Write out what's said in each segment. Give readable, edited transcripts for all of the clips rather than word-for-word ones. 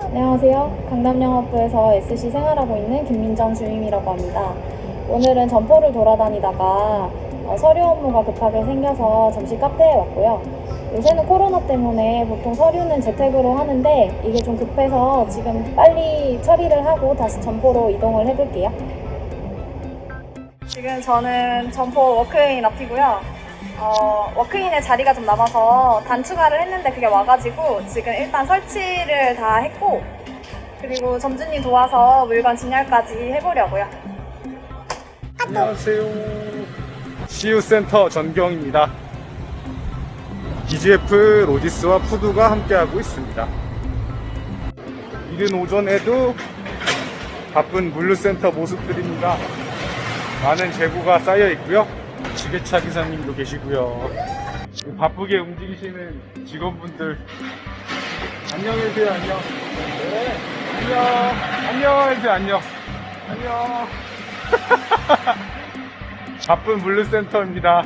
안녕하세요. 강남영업부에서 SC 생활하고 있는 김민정 주임이라고 합니다. 오늘은 점포를 돌아다니다가 서류 업무가 급하게 생겨서 잠시 카페에 왔고요. 요새는 코로나 때문에 보통 서류는 재택으로 하는데 이게 좀 급해서 지금 빨리 처리를 하고 다시 점포로 이동을 해볼게요. 지금 저는 점포 워크인 앞이고요. 워크인의 자리가 좀 남아서 단추가를 했는데 그게 와가지고 지금 일단 설치를 다 했고, 그리고 점주님 도와서 물건 진열까지 해보려고요. 안녕하세요. CU센터 전경입니다. BGF 로지스와 푸드가 함께하고 있습니다. 이른 오전에도 바쁜 물류센터 모습들입니다. 많은 재고가 쌓여 있고요. 지게차 기사님도 계시고요. 바쁘게 움직이시는 직원분들 안녕해주세요. 안녕. 네, 안녕. 안녕해주세요. 안녕. 안녕. 바쁜 물류센터입니다.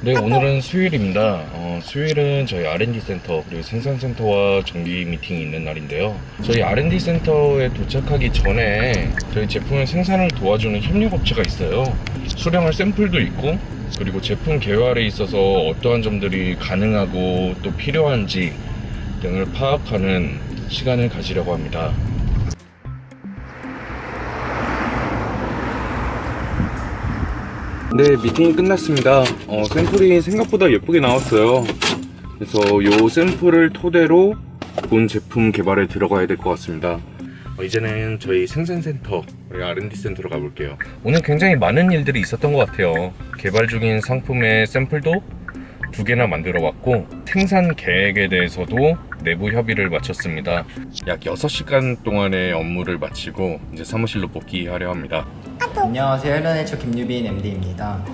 네, 오늘은 수요일입니다. 수요일은 저희 R&D 센터 그리고 생산센터와 정기 미팅이 있는 날인데요. 저희 R&D 센터에 도착하기 전에 저희 제품의 생산을 도와주는 협력업체가 있어요. 수량할 샘플도 있고, 그리고 제품 개발에 있어서 어떠한 점들이 가능하고 또 필요한지 등을 파악하는 시간을 가지려고 합니다. 네, 미팅이 끝났습니다. 샘플이 생각보다 예쁘게 나왔어요. 그래서 이 샘플을 토대로 본 제품 개발에 들어가야 될 것 같습니다. 이제는 저희 생산센터, 우리 R&D 센터로 가볼게요. 오늘 굉장히 많은 일들이 있었던 것 같아요. 개발 중인 상품의 샘플도 2개나 만들어 왔고, 생산 계획에 대해서도 내부 협의를 마쳤습니다. 약 6시간 동안의 업무를 마치고 이제 사무실로 복귀하려 합니다. 안녕하세요. 헬로네이처 김유빈 MD입니다.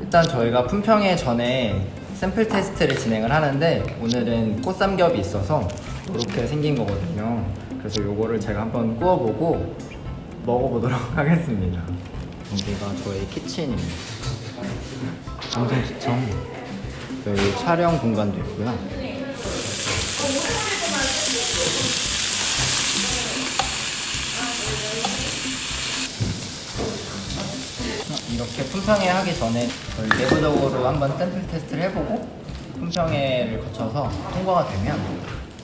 일단 저희가 품평회 전에 샘플 테스트를 진행을 하는데, 오늘은 꽃삼겹이 있어서 이렇게 생긴 거거든요. 그래서 요거를 제가 한번 구워보고 먹어보도록 하겠습니다. 여기가 저희 키친입니다. 방송지청, 여기 촬영 공간도 있고요. 이렇게 품평회 하기 전에 저희 내부적으로 한번 샘플 테스트를 해보고 품평회를 거쳐서 통과가 되면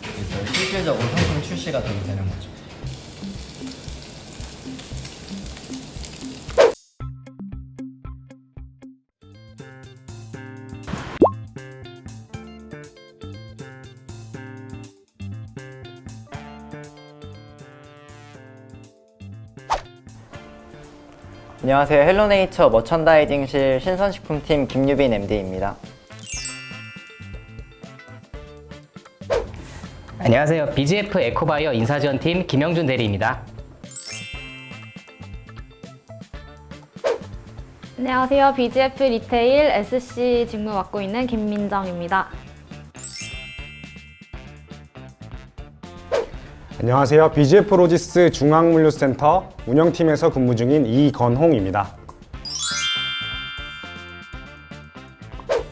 이제 실질적으로 상품 출시가 되게 되는 거죠. 안녕하세요. 헬로네이처 머천다이징실 신선식품팀 김유빈 MD입니다. 안녕하세요. BGF 에코바이어 인사지원팀 김영준 대리입니다. 안녕하세요. BGF 리테일 SC 직무 맡고 있는 김민정입니다. 안녕하세요. BGF 로지스 중앙물류센터 운영팀에서 근무 중인 이건홍입니다.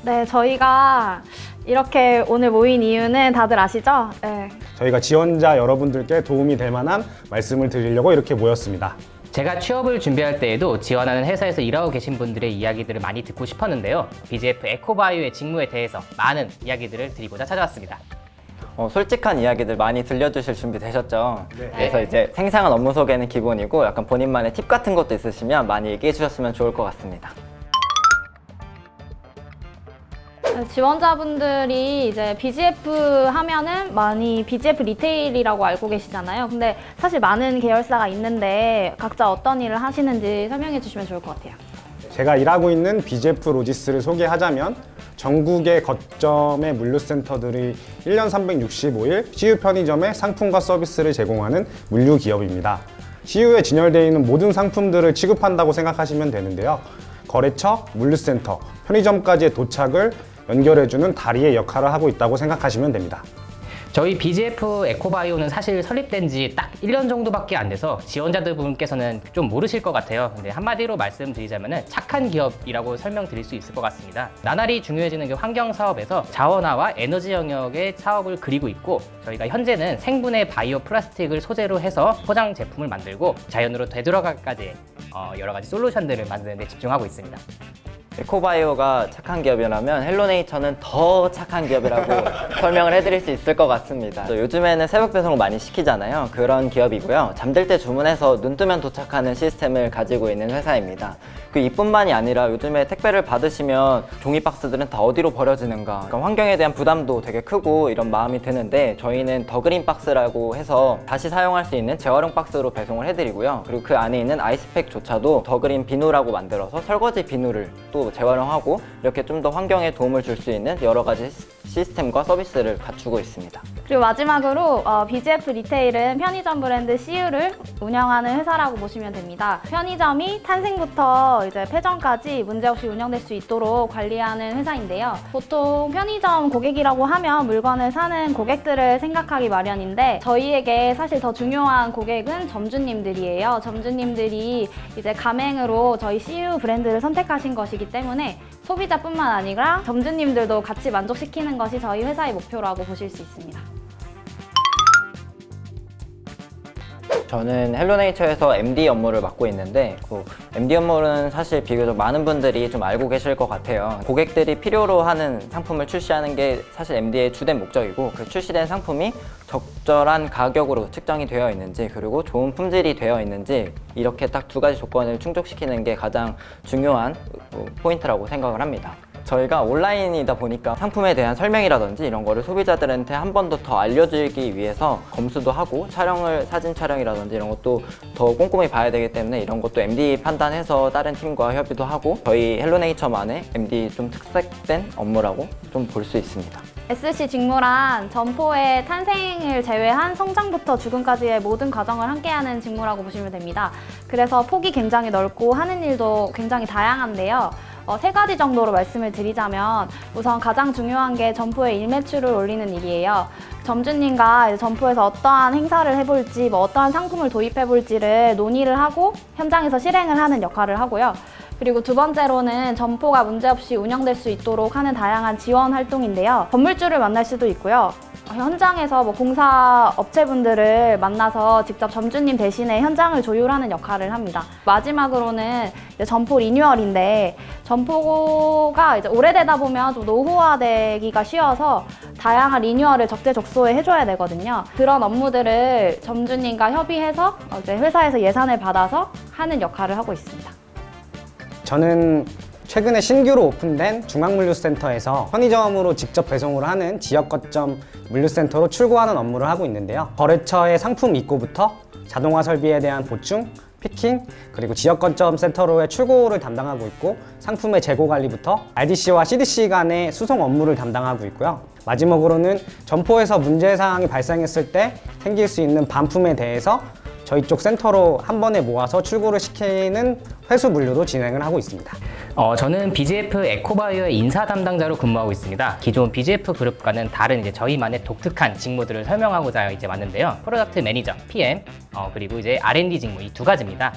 네, 저희가 이렇게 오늘 모인 이유는 다들 아시죠? 네. 저희가 지원자 여러분들께 도움이 될 만한 말씀을 드리려고 이렇게 모였습니다. 제가 취업을 준비할 때에도 지원하는 회사에서 일하고 계신 분들의 이야기들을 많이 듣고 싶었는데요. BGF 에코바이오의 직무에 대해서 많은 이야기들을 드리고자 찾아왔습니다. 솔직한 이야기들 많이 들려주실 준비 되셨죠? 네. 그래서 이제 생생한 업무 소개는 기본이고, 약간 본인만의 팁 같은 것도 있으시면 많이 얘기해 주셨으면 좋을 것 같습니다. 지원자분들이 이제 BGF 하면은 많이 BGF 리테일이라고 알고 계시잖아요. 근데 사실 많은 계열사가 있는데 각자 어떤 일을 하시는지 설명해 주시면 좋을 것 같아요. 제가 일하고 있는 BGF 로지스를 소개하자면, 전국의 거점의 물류센터들이 1년 365일 CU 편의점에 상품과 서비스를 제공하는 물류 기업입니다. CU에 진열되어 있는 모든 상품들을 취급한다고 생각하시면 되는데요. 거래처, 물류센터, 편의점까지의 도착을 연결해주는 다리의 역할을 하고 있다고 생각하시면 됩니다. 저희 BGF 에코바이오는 사실 설립된 지 딱 1년 정도밖에 안 돼서 지원자들 분께서는 좀 모르실 것 같아요. 근데 한마디로 말씀드리자면 착한 기업이라고 설명드릴 수 있을 것 같습니다. 나날이 중요해지는 그 환경 사업에서 자원화와 에너지 영역의 사업을 그리고 있고, 저희가 현재는 생분해 바이오 플라스틱을 소재로 해서 포장 제품을 만들고 자연으로 되돌아가기까지 여러 가지 솔루션들을 만드는 데 집중하고 있습니다. 에코바이오가 착한 기업이라면 헬로네이처는 더 착한 기업이라고 설명을 해드릴 수 있을 것 같습니다. 또 요즘에는 새벽 배송을 많이 시키잖아요. 그런 기업이고요. 잠들 때 주문해서 눈 뜨면 도착하는 시스템을 가지고 있는 회사입니다. 그 이뿐만이 아니라 요즘에 택배를 받으시면 종이 박스들은 다 어디로 버려지는가, 그러니까 환경에 대한 부담도 되게 크고 이런 마음이 드는데, 저희는 더 그린 박스라고 해서 다시 사용할 수 있는 재활용 박스로 배송을 해드리고요. 그리고 그 안에 있는 아이스팩조차도 더 그린 비누라고 만들어서 설거지 비누를 또 재활용하고, 이렇게 좀 더 환경에 도움을 줄 수 있는 여러 가지 시스템과 서비스를 갖추고 있습니다. 그리고 마지막으로 BGF 리테일은 편의점 브랜드 CU를 운영하는 회사라고 보시면 됩니다. 편의점이 탄생부터 이제 폐점까지 문제없이 운영될 수 있도록 관리하는 회사인데요. 보통 편의점 고객이라고 하면 물건을 사는 고객들을 생각하기 마련인데, 저희에게 사실 더 중요한 고객은 점주님들이에요. 점주님들이 이제 가맹으로 저희 CU 브랜드를 선택하신 것이기 때문에 소비자뿐만 아니라 점주님들도 같이 만족시키는 것이 저희 회사의 목표라고 보실 수 있습니다. 저는 헬로네이처에서 MD 업무를 맡고 있는데, 그 MD 업무는 사실 비교적 많은 분들이 좀 알고 계실 것 같아요. 고객들이 필요로 하는 상품을 출시하는 게 사실 MD의 주된 목적이고, 그 출시된 상품이 적절한 가격으로 측정이 되어 있는지, 그리고 좋은 품질이 되어 있는지, 이렇게 딱 두 가지 조건을 충족시키는 게 가장 중요한 포인트라고 생각을 합니다. 저희가 온라인이다 보니까 상품에 대한 설명이라든지 이런 거를 소비자들한테 한 번 더 알려주기 위해서 검수도 하고, 사진 촬영이라든지 이런 것도 더 꼼꼼히 봐야 되기 때문에 이런 것도 MD 판단해서 다른 팀과 협의도 하고, 저희 헬로네이처만의 MD 좀 특색된 업무라고 좀 볼 수 있습니다. SC 직무란 점포의 탄생을 제외한 성장부터 죽음까지의 모든 과정을 함께하는 직무라고 보시면 됩니다. 그래서 폭이 굉장히 넓고 하는 일도 굉장히 다양한데요. 세 가지 정도로 말씀을 드리자면, 우선 가장 중요한 게 점포의 일매출을 올리는 일이에요. 점주님과 점포에서 어떠한 행사를 해볼지, 어떠한 상품을 도입해볼지를 논의를 하고 현장에서 실행을 하는 역할을 하고요. 그리고 두 번째로는 점포가 문제없이 운영될 수 있도록 하는 다양한 지원 활동인데요. 건물주를 만날 수도 있고요. 현장에서 공사 업체분들을 만나서 직접 점주님 대신에 현장을 조율하는 역할을 합니다. 마지막으로는 이제 점포 리뉴얼인데, 점포가 이제 오래되다 보면 좀 노후화되기가 쉬워서 다양한 리뉴얼을 적재적소에 해줘야 되거든요. 그런 업무들을 점주님과 협의해서 이제 회사에서 예산을 받아서 하는 역할을 하고 있습니다. 저는 최근에 신규로 오픈된 중앙물류센터에서 편의점으로 직접 배송을 하는 지역 거점 물류센터로 출고하는 업무를 하고 있는데요. 거래처의 상품 입고부터 자동화 설비에 대한 보충, 피킹, 그리고 지역 거점 센터로의 출고를 담당하고 있고, 상품의 재고 관리부터 RDC와 CDC 간의 수송 업무를 담당하고 있고요. 마지막으로는 점포에서 문제사항이 발생했을 때 생길 수 있는 반품에 대해서 저희 쪽 센터로 한 번에 모아서 출고를 시키는 회수 물류도 진행을 하고 있습니다. 저는 BGF 에코바이오의 인사 담당자로 근무하고 있습니다. 기존 BGF 그룹과는 다른 저희만의 독특한 직무들을 설명하고자 왔는데요. 프로덕트 매니저, PM, 그리고 R&D 직무, 이 두 가지입니다.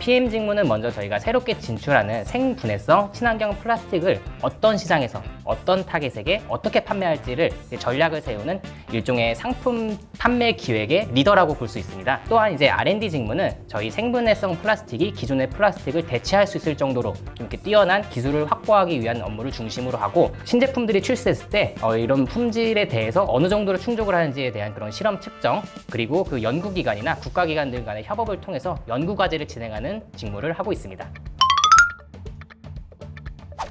PM 직무는 먼저 저희가 새롭게 진출하는 생분해성 친환경 플라스틱을 어떤 시장에서 어떤 타겟에게 어떻게 판매할지를 전략을 세우는 일종의 상품 판매 기획의 리더라고 볼 수 있습니다. 또한 R&D 직무는 저희 생분해성 플라스틱이 기존의 플라스틱을 대체할 수 있을 정도로 이렇게 뛰어난 기술을 확보하기 위한 업무를 중심으로 하고, 신제품들이 출시했을 때 이런 품질에 대해서 어느 정도로 충족을 하는지에 대한 그런 실험 측정, 그리고 그 연구기관이나 국가기관들 간의 협업을 통해서 연구과제를 진행하는 직무를 하고 있습니다.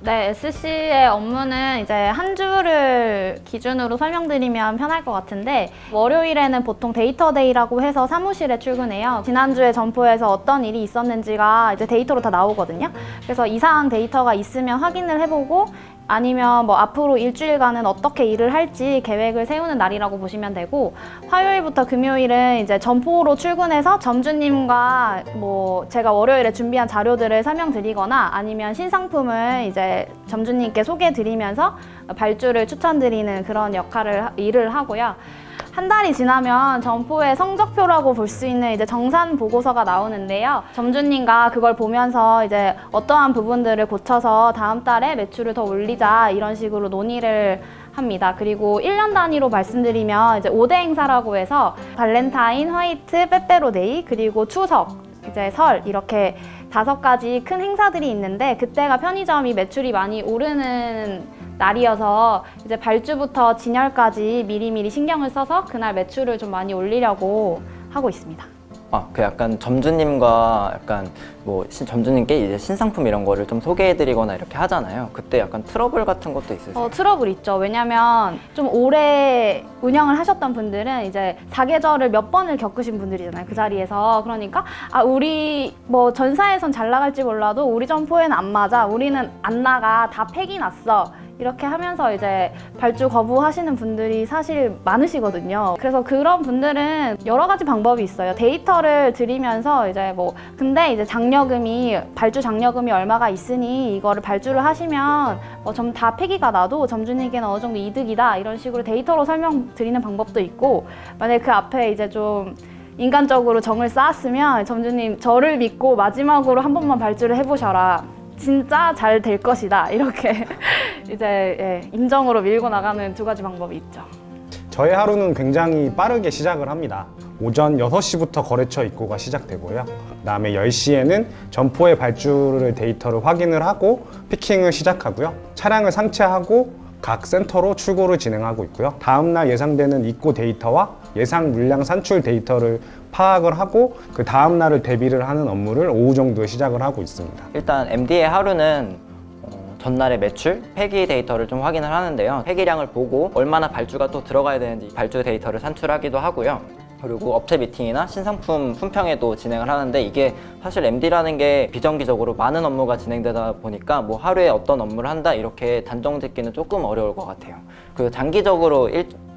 네, SC의 업무는 이제 한 주를 기준으로 설명드리면 편할 것 같은데, 월요일에는 보통 데이터 데이라고 해서 사무실에 출근해요. 지난주에 점포에서 어떤 일이 있었는지가 이제 데이터로 다 나오거든요. 그래서 이상 데이터가 있으면 확인을 해보고 아니면 뭐 앞으로 일주일간은 어떻게 일을 할지 계획을 세우는 날이라고 보시면 되고, 화요일부터 금요일은 이제 점포로 출근해서 점주님과 뭐 제가 월요일에 준비한 자료들을 설명드리거나 아니면 신상품을 이제 점주님께 소개드리면서 발주를 추천드리는 그런 일을 하고요. 한 달이 지나면 점포의 성적표라고 볼 수 있는 이제 정산 보고서가 나오는데요. 점주님과 그걸 보면서 이제 어떠한 부분들을 고쳐서 다음 달에 매출을 더 올리자 이런 식으로 논의를 합니다. 그리고 1년 단위로 말씀드리면 이제 5대 행사라고 해서 발렌타인, 화이트, 빼빼로데이, 그리고 추석, 이제 설 이렇게 5가지 큰 행사들이 있는데, 그때가 편의점이 매출이 많이 오르는 날이어서 이제 발주부터 진열까지 미리미리 신경을 써서 그날 매출을 좀 많이 올리려고 하고 있습니다. 그 약간 점주님과 약간 뭐 점주님께 이제 신상품 이런 거를 좀 소개해드리거나 이렇게 하잖아요. 그때 약간 트러블 같은 것도 있으세요? 트러블 있죠. 왜냐면 좀 오래 운영을 하셨던 분들은 이제 사계절을 몇 번을 겪으신 분들이잖아요. 그 자리에서. 그러니까 우리 뭐 전사에선 잘 나갈지 몰라도 우리 점포에는 안 맞아. 우리는 안 나가. 다 폐기 났어. 이렇게 하면서 이제 발주 거부하시는 분들이 사실 많으시거든요. 그래서 그런 분들은 여러 가지 방법이 있어요. 데이터를 드리면서 이제 근데 이제 발주 장려금이 얼마가 있으니 이거를 발주를 하시면 좀 다 폐기가 나도 점주님께는 어느 정도 이득이다. 이런 식으로 데이터로 설명드리는 방법도 있고, 만약에 그 앞에 이제 좀 인간적으로 정을 쌓았으면 점주님 저를 믿고 마지막으로 한 번만 발주를 해보셔라. 진짜 잘 될 것이다. 이렇게 이제 인정으로 밀고 나가는 2가지 방법이 있죠. 저의 하루는 굉장히 빠르게 시작을 합니다. 오전 6시부터 거래처 입고가 시작되고요. 그다음에 10시에는 점포의 발주를 데이터를 확인을 하고 피킹을 시작하고요. 차량을 상체하고 각 센터로 출고를 진행하고 있고요. 다음날 예상되는 입고 데이터와 예상 물량 산출 데이터를 파악을 하고 그 다음날을 대비를 하는 업무를 오후 정도에 시작을 하고 있습니다. 일단 MD의 하루는 전날의 매출, 폐기 데이터를 좀 확인을 하는데요. 폐기량을 보고 얼마나 발주가 또 들어가야 되는지 발주 데이터를 산출하기도 하고요. 그리고 업체 미팅이나 신상품 품평회도 진행을 하는데, 이게 사실 MD라는 게 비정기적으로 많은 업무가 진행되다 보니까 뭐 하루에 어떤 업무를 한다 이렇게 단정 짓기는 조금 어려울 것 같아요. 그 장기적으로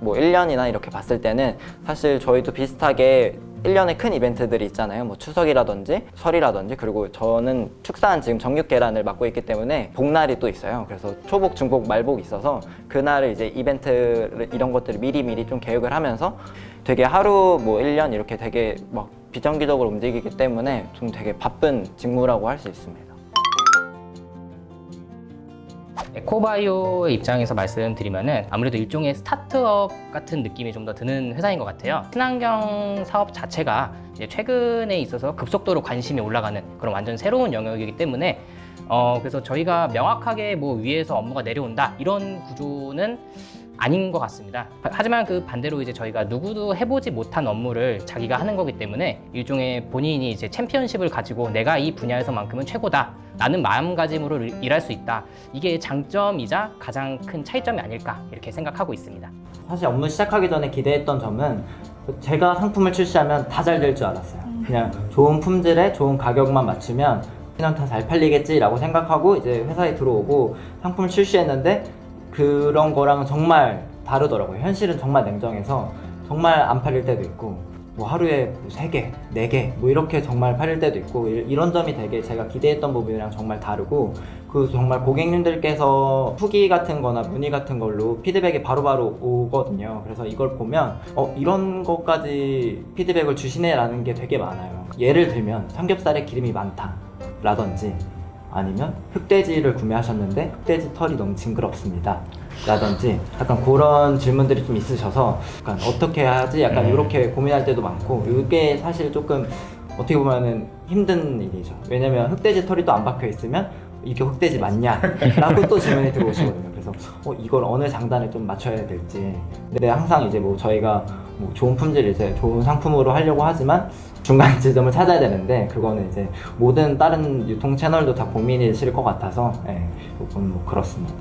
1년이나 이렇게 봤을 때는 사실 저희도 비슷하게 1년에 큰 이벤트들이 있잖아요. 뭐 추석이라든지 설이라든지, 그리고 저는 축사한 지금 정육 계란을 맡고 있기 때문에 복날이 또 있어요. 그래서 초복, 중복, 말복이 있어서 그날을 이제 이벤트를 이런 것들을 미리미리 좀 계획을 하면서 되게 하루 1년 이렇게 되게 막 비정기적으로 움직이기 때문에 좀 되게 바쁜 직무라고 할 수 있습니다. 에코바이오의 입장에서 말씀드리면은 아무래도 일종의 스타트업 같은 느낌이 좀 더 드는 회사인 것 같아요. 친환경 사업 자체가 이제 최근에 있어서 급속도로 관심이 올라가는 그런 완전 새로운 영역이기 때문에 그래서 저희가 명확하게 위에서 업무가 내려온다 이런 구조는 아닌 것 같습니다. 하지만 그 반대로 이제 저희가 누구도 해보지 못한 업무를 자기가 하는 거기 때문에 일종의 본인이 이제 챔피언십을 가지고 내가 이 분야에서만큼은 최고다 라는 마음가짐으로 일할 수 있다. 이게 장점이자 가장 큰 차이점이 아닐까 이렇게 생각하고 있습니다. 사실 업무 시작하기 전에 기대했던 점은 제가 상품을 출시하면 다 잘 될 줄 알았어요. 그냥 좋은 품질에 좋은 가격만 맞추면 그냥 다 잘 팔리겠지라고 생각하고 이제 회사에 들어오고 상품을 출시했는데 그런 거랑은 정말 다르더라고요. 현실은 정말 냉정해서 정말 안 팔릴 때도 있고 하루에 3개, 4개 이렇게 정말 팔릴 때도 있고, 이런 점이 되게 제가 기대했던 부분이랑 정말 다르고, 정말 고객님들께서 후기 같은 거나 문의 같은 걸로 피드백이 바로바로 오거든요. 그래서 이걸 보면 이런 것까지 피드백을 주시네 라는 게 되게 많아요. 예를 들면 삼겹살에 기름이 많다 라든지, 아니면 흑돼지를 구매하셨는데 흑돼지 털이 너무 징그럽습니다 라든지, 약간 그런 질문들이 좀 있으셔서 약간 어떻게 하지? 약간 이렇게 고민할 때도 많고, 이게 사실 조금 어떻게 보면은 힘든 일이죠. 왜냐면 흑돼지 털이 또 안 박혀 있으면 이게 흑돼지 맞냐? 라고 또 질문이 들어오시거든요. 그래서 이걸 어느 장단에 좀 맞춰야 될지. 근데 항상 이제 저희가 좋은 품질 이제 좋은 상품으로 하려고 하지만 중간 지점을 찾아야 되는데, 그거는 이제 모든 다른 유통 채널도 다 고민이실 것 같아서 조금 그렇습니다.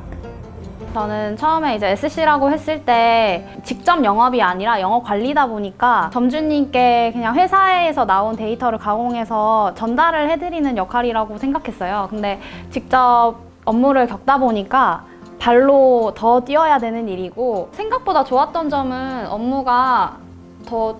저는 처음에 이제 SC라고 했을 때 직접 영업이 아니라 영업 관리다 보니까 점주님께 그냥 회사에서 나온 데이터를 가공해서 전달을 해드리는 역할이라고 생각했어요. 근데 직접 업무를 겪다 보니까 발로 더 뛰어야 되는 일이고, 생각보다 좋았던 점은 업무가 더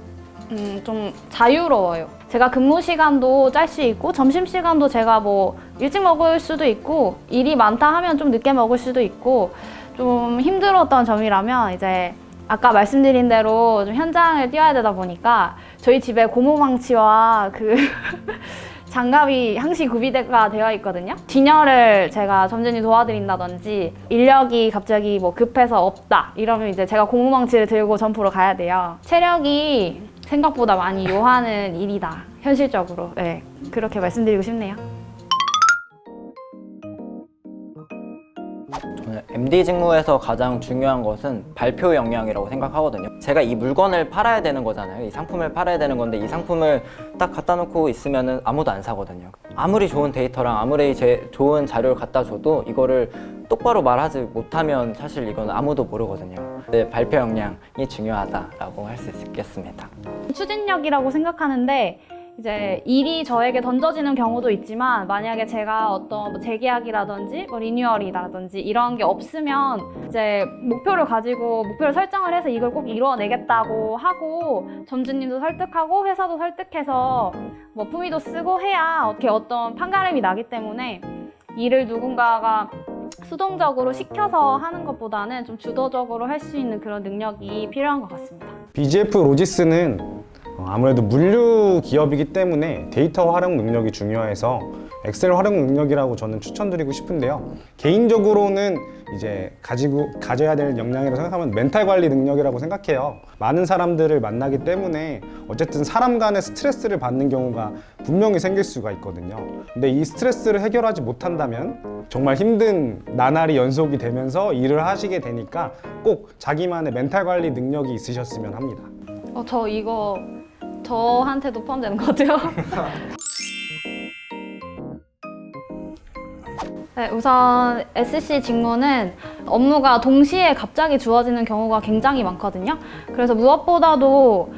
좀 자유로워요. 제가 근무 시간도 짤 수 있고, 점심 시간도 제가 뭐 일찍 먹을 수도 있고, 일이 많다 하면 좀 늦게 먹을 수도 있고, 좀 힘들었던 점이라면 이제 아까 말씀드린 대로 좀 현장을 뛰어야 되다 보니까 저희 집에 고무망치와 그 장갑이 항시 구비가 되어 있거든요. 진열을 제가 점주님 도와드린다든지 인력이 갑자기 뭐 급해서 없다 이러면 이제 제가 고무망치를 들고 점포로 가야 돼요. 체력이 생각보다 많이 요하는 일이다, 현실적으로. 네, 그렇게 말씀드리고 싶네요. 저는 MD 직무에서 가장 중요한 것은 발표 역량이라고 생각하거든요. 제가 이 물건을 팔아야 되는 거잖아요. 이 상품을 팔아야 되는 건데 이 상품을 딱 갖다 놓고 있으면 아무도 안 사거든요. 아무리 좋은 데이터랑 아무리 좋은 자료를 갖다 줘도 이거를 똑바로 말하지 못하면 사실 이건 아무도 모르거든요. 네, 발표 역량이 중요하다라고 할 수 있겠습니다. 추진력이라고 생각하는데, 이제 일이 저에게 던져지는 경우도 있지만, 만약에 제가 어떤 뭐 재계약이라든지 뭐 리뉴얼이라든지 이런 게 없으면 이제 목표를 가지고 목표를 설정을 해서 이걸 꼭 이루어내겠다고 하고, 점주님도 설득하고 회사도 설득해서 뭐 품위도 쓰고 해야 어떻게 어떤 판가름이 나기 때문에, 일을 누군가가 수동적으로 시켜서 하는 것보다는 좀 주도적으로 할 수 있는 그런 능력이 필요한 것 같습니다. BGF 로지스는 아무래도 물류 기업이기 때문에 데이터 활용 능력이 중요해서 엑셀 활용 능력이라고 저는 추천드리고 싶은데요. 개인적으로는 이제 가져야 될 역량이라고 생각하면 멘탈 관리 능력이라고 생각해요. 많은 사람들을 만나기 때문에 어쨌든 사람 간의 스트레스를 받는 경우가 분명히 생길 수가 있거든요. 근데 이 스트레스를 해결하지 못한다면 정말 힘든 나날이 연속이 되면서 일을 하시게 되니까 꼭 자기만의 멘탈 관리 능력이 있으셨으면 합니다. 저 이거 저한테도 포함되는 것 같아요. 네, 우선 SC 직무는 업무가 동시에 갑자기 주어지는 경우가 굉장히 많거든요. 그래서 무엇보다도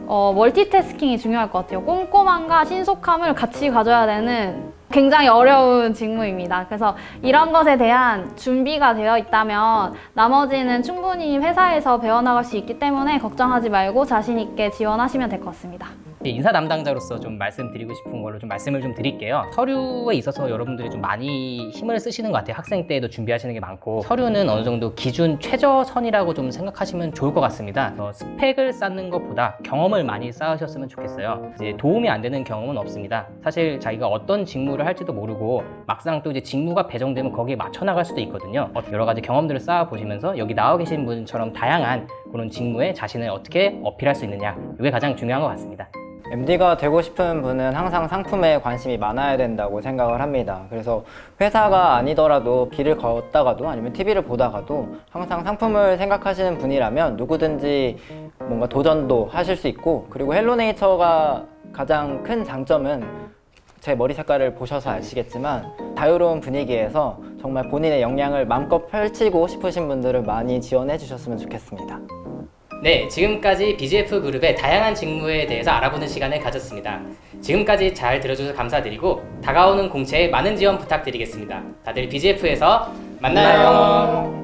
멀티태스킹이 중요할 것 같아요. 꼼꼼함과 신속함을 같이 가져야 되는 굉장히 어려운 직무입니다. 그래서 이런 것에 대한 준비가 되어 있다면 나머지는 충분히 회사에서 배워나갈 수 있기 때문에 걱정하지 말고 자신 있게 지원하시면 될 것 같습니다. 인사 담당자로서 좀 말씀드리고 싶은 걸로 좀 말씀을 좀 드릴게요. 서류에 있어서 여러분들이 좀 많이 힘을 쓰시는 것 같아요. 학생 때에도 준비하시는 게 많고, 서류는 어느 정도 기준 최저선이라고 좀 생각하시면 좋을 것 같습니다. 스펙을 쌓는 것보다 경험을 많이 쌓으셨으면 좋겠어요. 이제 도움이 안 되는 경험은 없습니다. 사실 자기가 어떤 직무를 할지도 모르고 막상 또 이제 직무가 배정되면 거기에 맞춰 나갈 수도 있거든요. 여러 가지 경험들을 쌓아 보시면서 여기 나와 계신 분처럼 다양한 그런 직무에 자신을 어떻게 어필할 수 있느냐, 이게 가장 중요한 것 같습니다. MD가 되고 싶은 분은 항상 상품에 관심이 많아야 된다고 생각을 합니다. 그래서 회사가 아니더라도 길을 걷다가도 아니면 TV를 보다가도 항상 상품을 생각하시는 분이라면 누구든지 뭔가 도전도 하실 수 있고, 그리고 헬로네이처가 가장 큰 장점은 제 머리 색깔을 보셔서 아시겠지만 자유로운 분위기에서 정말 본인의 역량을 마음껏 펼치고 싶으신 분들은 많이 지원해 주셨으면 좋겠습니다. 네, 지금까지 BGF 그룹의 다양한 직무에 대해서 알아보는 시간을 가졌습니다. 지금까지 잘 들어주셔서 감사드리고 다가오는 공채에 많은 지원 부탁드리겠습니다. 다들 BGF에서 만나요.